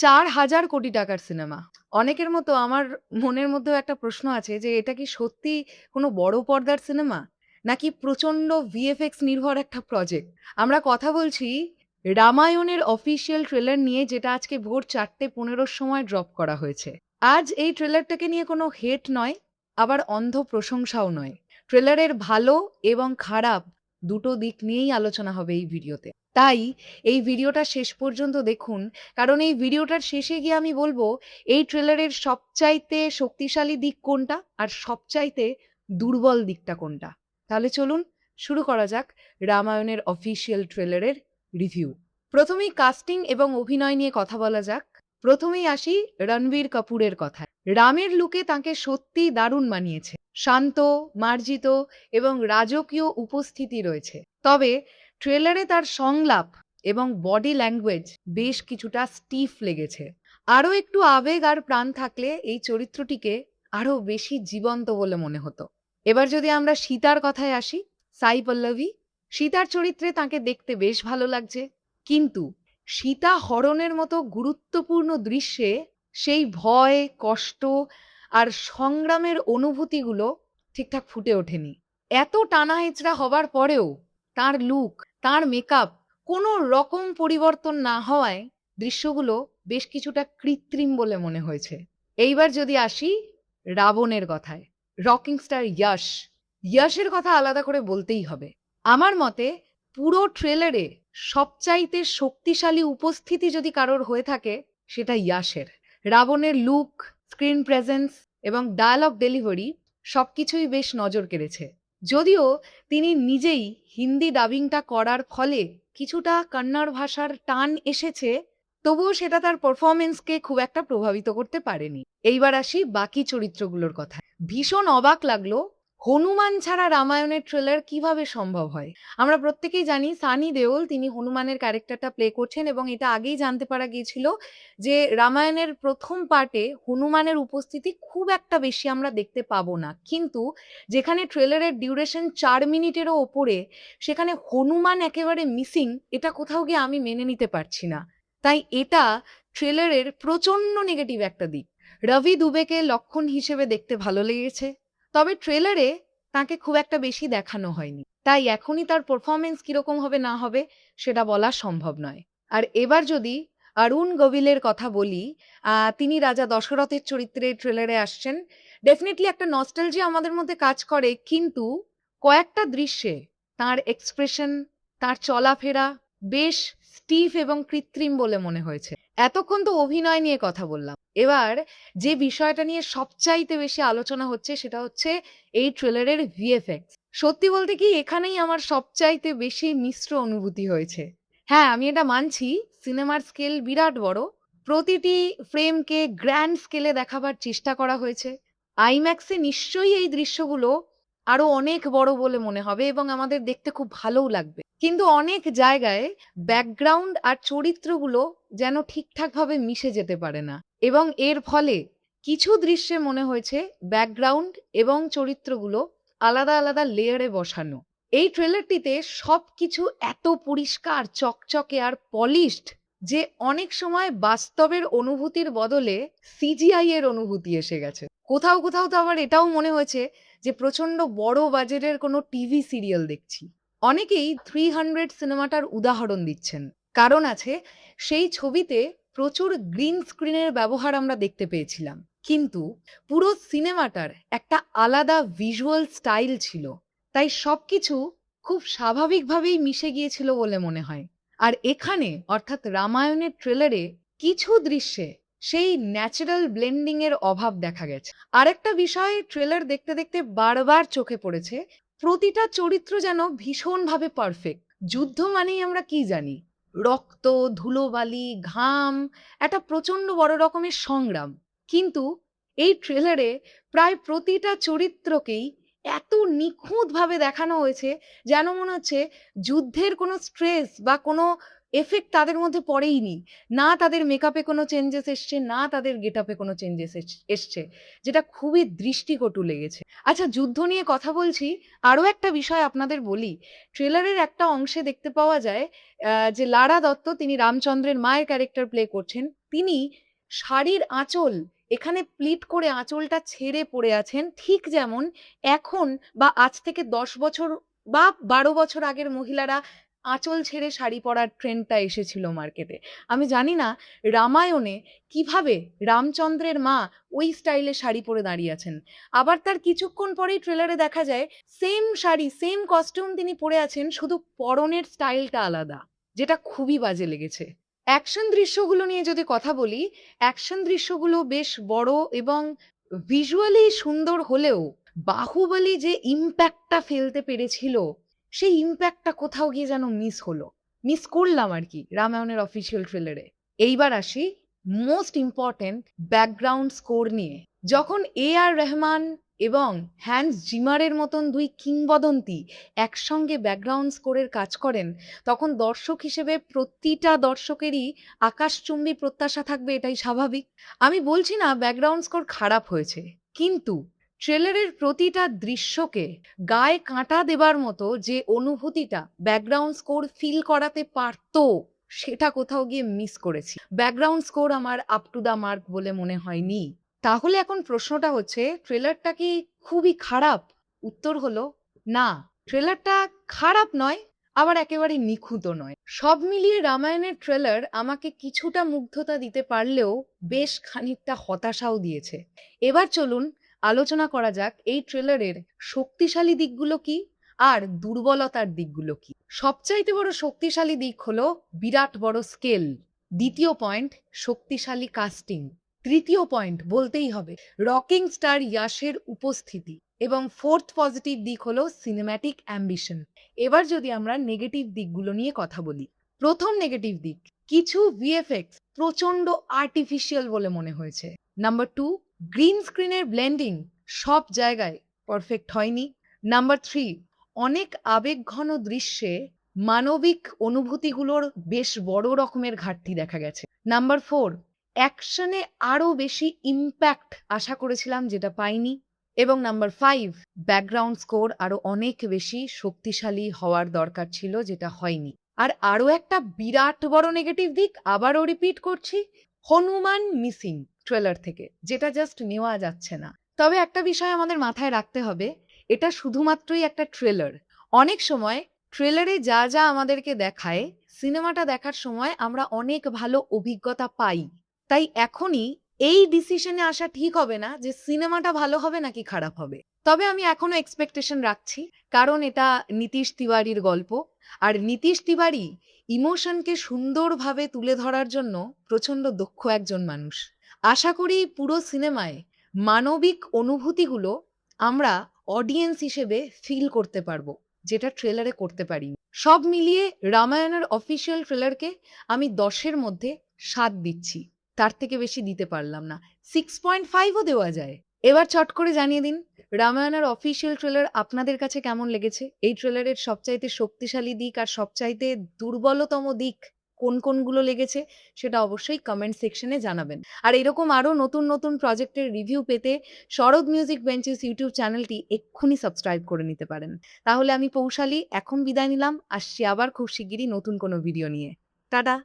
৪,০০০ কোটি টাকার সিনেমা। অনেকের মতো আমার মনের মধ্যেও একটা প্রশ্ন আছে যে এটা কি সত্যি কোনো বড় পর্দার সিনেমা? নাকি প্রচণ্ড VFX নির্ভর একটা প্রজেক্ট? আমরা কথা বলছি রামায়ণের অফিসিয়াল ট্রেলার নিয়ে, যেটা আজকে ভোর ৪:১৫ র সময় ড্রপ করা হয়েছে। আজ এই ট্রেলারটাকে নিয়ে কোনো হেট নয়, আবার অন্ধ প্রশংসাও নয়। ট্রেলারের ভালো এবং খারাপ দুটো দিক নিয়েই আলোচনা হবে এই ভিডিওতে। তাই এই ভিডিওটা শেষ পর্যন্ত দেখুন, কারণ এই ভিডিওটার শেষে গিয়ে আমি বলবো এই ট্রেলারের সবচাইতে শক্তিশালী দিক কোনটা আর সবচাইতে দুর্বল দিকটা কোনটা। তাহলে চলুন শুরু করা যাক রামায়ণের অফিসিয়াল ট্রেলারের রিভিউ। প্রথমেই কাস্টিং এবং অভিনয় নিয়ে কথা বলা যাক। প্রথমেই আসি রণবীর কাপুরের কথায়। রামের লুকে তাঁকে সত্যিই দারুণ মানিয়েছে। শান্ত, মার্জিত এবং রাজকীয় উপস্থিতি রয়েছে। তবে ট্রেলারে তার সংলাপ এবং বডি ল্যাঙ্গুয়েজ বেশ কিছুটা স্টিফ লেগেছে। আরও একটু আবেগ আর প্রাণ থাকলে এই চরিত্রটিকে আরও বেশি জীবন্ত বলে মনে হতো। এবার যদি আমরা সীতার কথায় আসি, সাই পল্লবী। সীতার চরিত্রে তাকে দেখতে বেশ ভালো লাগছে, কিন্তু সীতা হরণের মতো গুরুত্বপূর্ণ দৃশ্যে সেই ভয়, কষ্ট আর সংগ্রামের অনুভূতিগুলো ঠিকঠাক ফুটে ওঠেনি। এত টানা হেঁচড়া হবার পরেও তার লুক, তার মেকআপ কোনো রকম পরিবর্তন না হওয়ায় দৃশ্যগুলো বেশ কিছুটা কৃত্রিম বলে মনে হয়েছে। এইবার যদি আসি রাবণের কথায়, রকিং স্টার ইয়াশ। ইয়াশের কথা আলাদা করে বলতেই হবে। আমার মতে পুরো ট্রেলারে সবচাইতে শক্তিশালী উপস্থিতি যদি কারোর হয়ে থাকে, সেটা ইয়াশের। রাবণের লুক, স্ক্রিন প্রেজেন্স এবং ডায়ালগ ডেলিভারি সবকিছুই বেশ নজর কেড়েছে। যদিও তিনি নিজেই হিন্দি ডাবিংটা করার ফলে কিছুটা কন্নড় ভাষার টান এসেছে, তবুও সেটা তার পারফরমেন্সকে খুব একটা প্রভাবিত করতে পারেনি। এইবার আসি বাকি চরিত্রগুলোর কথায়। ভীষণ অবাক লাগলো হনুমান ছাড়া রামায়ণের ট্রেলার কিভাবে সম্ভব হয়। আমরা প্রত্যেকেই জানি সানি দেওল তিনি হনুমানের ক্যারেক্টারটা প্লে করছেন এবং এটা আগেই জানতে পারা গিয়েছিল যে রামায়ণের প্রথম পার্টে হনুমানের উপস্থিতি খুব একটা বেশি আমরা দেখতে পাবো না। কিন্তু যেখানে ট্রেলারের ডিউরেশন ৪ মিনিটেরও ওপরে, সেখানে হনুমান একেবারে মিসিং, এটা কোথাও গিয়ে আমি মেনে নিতে পারছি না। তাই এটা ট্রেলারের প্রচণ্ড নেগেটিভ একটা দিক। রবি দুবেকে লক্ষণ হিসেবে দেখতে ভালো লেগেছে, তবে ট্রেলারে তাকে খুব একটা বেশি দেখানো হয়নি। তাই এখনই তার পারফরমেন্স কিরকম হবে না হবে সেটা বলা সম্ভব নয়। আর এবার যদি অরুণ গোভিলের কথা বলি, তিনি রাজা দশরথের চরিত্রে ট্রেলারে আসছেন। ডেফিনিটলি একটা নস্টালজিয়া আমাদের মধ্যে কাজ করে, কিন্তু কয়েকটা দৃশ্যে তার এক্সপ্রেশন, তার চলাফেরা বেশ স্টিফ এবং কৃত্রিম বলে মনে হয়েছে। এতক্ষণ তো অভিনয় নিয়ে কথা বললাম। এবার যে বিষয়টা নিয়ে সবচাইতে বেশি আলোচনা হচ্ছে সেটা হচ্ছে এই ট্রেলারের VFX। সত্যি বলতে কি এখানেই আমার সবচাইতে বেশি মিশ্র অনুভূতি হয়েছে। হ্যাঁ, আমি এটা মানছি সিনেমার স্কেল বিরাট বড়। প্রতিটি ফ্রেমকে গ্র্যান্ড স্কেলে দেখাবার চেষ্টা করা হয়েছে। আইম্যাক্সে নিশ্চয়ই এই দৃশ্যগুলো আরো অনেক বড় বলে মনে হবে এবং আমাদের দেখতে খুব ভালোও লাগবে। কিন্তু অনেক জায়গায় ব্যাকগ্রাউন্ড আর চরিত্রগুলো যেন ঠিকঠাকভাবে মিশে যেতে পারে না এবং এর ফলে কিছু দৃশ্যে মনে হয়েছে ব্যাকগ্রাউন্ড এবং চরিত্রগুলো আলাদা আলাদা লেয়ারে বসানো। এই ট্রেলারটিতে সবকিছু এত পরিষ্কার, চকচকে আর পলিশড যে অনেক সময় বাস্তবের অনুভূতির বদলে CGI এর অনুভূতি এসে গেছে। কোথাও কোথাও তো আবার এটাও মনে হয়েছে যে প্রচন্ড বড় বাজেটের কোনো টিভি সিরিয়াল দেখছি। অনেকেই 300 সিনেমাটার উদাহরণ দিচ্ছেন। কারণ আছে, সেই ছবিতে প্রচুর গ্রিন স্ক্রিনের ব্যবহার আমরা দেখতে পেয়েছিলাম। কিন্তু পুরো সিনেমাটার একটা আলাদা ভিজুয়াল স্টাইল ছিল। তাই সবকিছু খুব স্বাভাবিকভাবেই মিশে গিয়েছিল বলে মনে হয়। আর এখানে অর্থাৎ রামায়ণের ট্রেলারে কিছু দৃশ্যে সেই ন্যাচারাল ব্লেন্ডিং এর অভাব দেখা গেছে। আরেকটা বিষয় ট্রেলার দেখতে দেখতে বারবার চোখে পড়েছে, প্রতিটা চরিত্র যেন ভীষণভাবে পারফেক্ট। যুদ্ধ মানেই আমরা কি জানি? রক্ত, ধুলোবালি, ঘাম, একটা প্রচন্ড বড় রকমের সংগ্রাম। কিন্তু এই ট্রেলারে প্রায় প্রতিটা চরিত্রকেই এত নিখুঁতভাবে দেখানো হয়েছে যেন মনে হচ্ছে যুদ্ধের কোনো স্ট্রেস বা কোনো এফেক্ট তাদের মধ্যে পড়েইনি। না তাদের মেকআপে কোনো চেঞ্জেস এসছে, না তাদের গেটআপে কোনো চেঞ্জেস এসছে। যেটা খুবই দৃষ্টিকটু লেগেছে। আচ্ছা, যুদ্ধ নিয়ে কথা বলছি, আরো একটা বিষয় আপনাদের বলি। ট্রেলারের একটা অংশে দেখতে পাওয়া যায় যে লারা দত্ত, তিনি রামচন্দ্রের মায়ের ক্যারেক্টার প্লে করছেন। তিনি শাড়ির আঁচল এখানে প্লিট করে আঁচলটা ছেড়ে পড়ে আছেন। ঠিক যেমন এখন বা আজ থেকে ১০ বছর বা ১২ বছর আগের মহিলারা আঁচল ছেড়ে শাড়ি পরার ট্রেন্ডটা এসেছিল মার্কেটে। আমি জানি না রামায়ণে কিভাবে রামচন্দ্রের মা ওই স্টাইলে শাড়ি পরে দাঁড়িয়ে আছেন। আবার তার কিছুক্ষণ পরেই ট্রেলারে দেখা যায় সেম শাড়ি, সেম কস্টিউম তিনি পরে আছেন, শুধু পরনের স্টাইলটা আলাদা। যেটা খুবই বাজে লেগেছে। অ্যাকশন দৃশ্যগুলো নিয়ে যদি কথা বলি, অ্যাকশন দৃশ্যগুলো বেশ বড় এবং ভিজুয়ালি সুন্দর হলেও বাহুবলী যে ইমপ্যাক্টটা ফেলতে পেরেছিল, সেই ইমপ্যাক্টটা কোথাও গিয়ে যেন মিস হলো। মিস করলাম আরকি রামায়ণের অফিসিয়াল ট্রেলারে। এইবার আসি মোস্ট ইম্পোর্টেন্ট ব্যাকগ্রাউন্ড স্কোর নিয়ে। যখন আর রহমান এবং হ্যান্স জিমারের মতন ২ কিংবদন্তি একসঙ্গে ব্যাকগ্রাউন্ড স্কোরের কাজ করেন, তখন দর্শক হিসেবে প্রতিটা দর্শকেরই আকাশচুম্বী প্রত্যাশা থাকবে, এটাই স্বাভাবিক। আমি বলছি না ব্যাকগ্রাউন্ড স্কোর খারাপ হয়েছে, কিন্তু ট্রেলারের প্রতিটা দৃশ্যকে গায়ে কাঁটা দেবার মতো যে অনুভূতিটা ব্যাকগ্রাউন্ড স্কোর ফিল করাতে পারতো, সেটা কোথাও গিয়ে মিস করেছি। ব্যাকগ্রাউন্ড স্কোর আমার আপ টু দ্য মার্ক বলে মনে হয়নি। তাহলে এখন প্রশ্নটা হচ্ছে, ট্রেলারটা কি খুবই খারাপ? উত্তর হলো না, ট্রেলারটা খারাপ নয়, আবার একেবারে নিখুঁতও নয়। সব মিলিয়ে রামায়ণের ট্রেলার আমাকে কিছুটা মুগ্ধতা দিতে পারলেও বেশ খানিকটা হতাশাও দিয়েছে। এবার চলুন আলোচনা করা যাক এই ট্রেলারের শক্তিশালী দিকগুলো কি আর দুর্বলতার দিকগুলো কি। সবচাইতে বড় শক্তিশালী দিক হলো বিরাট বড় স্কেল। দ্বিতীয় পয়েন্ট, শক্তিশালী কাস্টিং। তৃতীয় পয়েন্ট বলতেই হবে রকিং স্টার ইয়াশের উপস্থিতি। এবং ফোর্থ পজিটিভ দিক হলো সিনেম্যাটিক অ্যাম্বিশন। এবার যদি আমরা নেগেটিভ দিকগুলো নিয়ে কথা বলি, প্রথম নেগেটিভ দিক, কিছু ভিএফএক্স প্রচন্ড আর্টিফিশিয়াল বলে মনে হয়েছে। নাম্বার 2, গ্রিন স্ক্রিনের ব্লেন্ডিং সব জায়গায় পারফেক্ট হয়নি। নাম্বার 3, অনেক আবেগঘন দৃশ্যে মানবিক অনুভূতিগুলোর বেশ বড় রকমের ঘাটতি দেখা গেছে। নাম্বার 4, অ্যাকশনে আরো বেশি ইম্প্যাক্ট আশা করেছিলাম, যেটা পাইনি। এবং নাম্বার 5, ব্যাকগ্রাউন্ড স্কোর আরো অনেক বেশি শক্তিশালী হওয়ার দরকার ছিল, যেটা হয়নি। আর আরো একটা বিরাট বড় নেগেটিভ দিক, আবারও রিপিট করছি, হনুমান মিসিং ট্রেলার থেকে, যেটা জাস্ট নেওয়া যাচ্ছে না। তবে একটা বিষয় আমাদের মাথায় রাখতে হবে, এটা শুধুমাত্রই একটা ট্রেলার। অনেক সময় ট্রেলারে যা যা আমাদেরকে দেখায়, সিনেমাটা দেখার সময় আমরা অনেক ভালো অভিজ্ঞতা পাই। তাই এখনই এই ডিসিশনে আসা ঠিক হবে না যে সিনেমাটা ভালো হবে নাকি খারাপ হবে। তবে আমি এখনো এক্সপেকটেশন রাখছি, কারণ এটা নীতিশ তিওয়ারির গল্প। আর নীতিশ তিওয়ারি ইমোশনকে সুন্দরভাবে তুলে ধরার জন্য প্রচন্ড দক্ষ একজন মানুষ। আশা করি পুরো সিনেমায় মানবিক অনুভূতিগুলো আমরা অডিয়েন্স হিসেবে ফিল করতে পারবো, যেটা ট্রেলারে করতে পারিনি। সব মিলিয়ে রামায়ণের অফিসিয়াল ট্রেলারকে আমি 10-এর মধ্যে 7 দিচ্ছি। তার থেকে বেশি দিতে পারলাম না। 6.5 ও দেওয়া যায়। এবার চট করে জানিয়ে দিন রামায়ণের অফিসিয়াল ট্রেলার আপনাদের কাছে কেমন লেগেছে? এই ট্রেলারের সবচাইতে শক্তিশালী দিক আর সবচাইতে দুর্বলতম দিক কোনগুলো লেগেছে, সেটা অবশ্যই কমেন্ট সেকশনে জানাবেন। আর এরকম আরো নতুন নতুন প্রজেক্টের রিভিউ পেতে শরৎ মিউজিক বেঞ্চেস ইউটিউব চ্যানেলটি এক্ষুনি সাবস্ক্রাইব করে নিতে পারেন। তাহলে আমি পৌশালী এখন বিদায় নিলাম। আসছি আবার খুব শিগগিরই নতুন কোনো ভিডিও নিয়ে। টাটা!